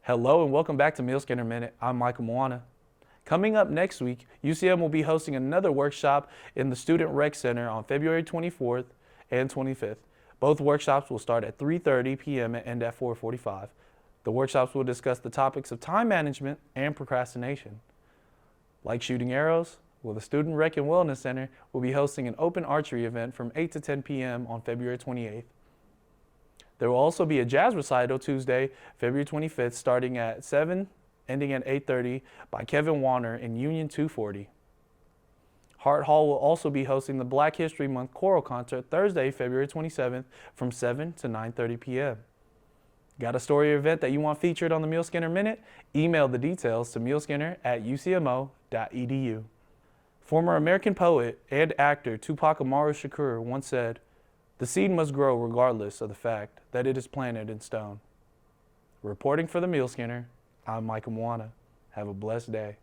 Hello and welcome back to Muleskinner Minute. I'm Michael Moana. Coming up next week, UCM will be hosting another workshop in the Student Rec Center on February 24th and 25th. Both workshops will start at 3:30 p.m. and end at 4:45. The workshops will discuss the topics of time management and procrastination. Like shooting arrows, the Student Rec and Wellness Center will be hosting an open archery event from 8 to 10 p.m. on February 28th. There will also be a jazz recital Tuesday, February 25th, starting at 7, ending at 8:30 by Kevin Warner in Union 240. Hart Hall will also be hosting the Black History Month Choral Concert Thursday, February 27th from 7 to 9:30 p.m. Got a story or event that you want featured on the Muleskinner Minute? Email the details to muleskinner@ucmo.edu. Former American poet and actor Tupac Amaru Shakur once said, "The seed must grow regardless of the fact that it is planted in stone." Reporting for the Muleskinner, I'm Michael Moana. Have a blessed day.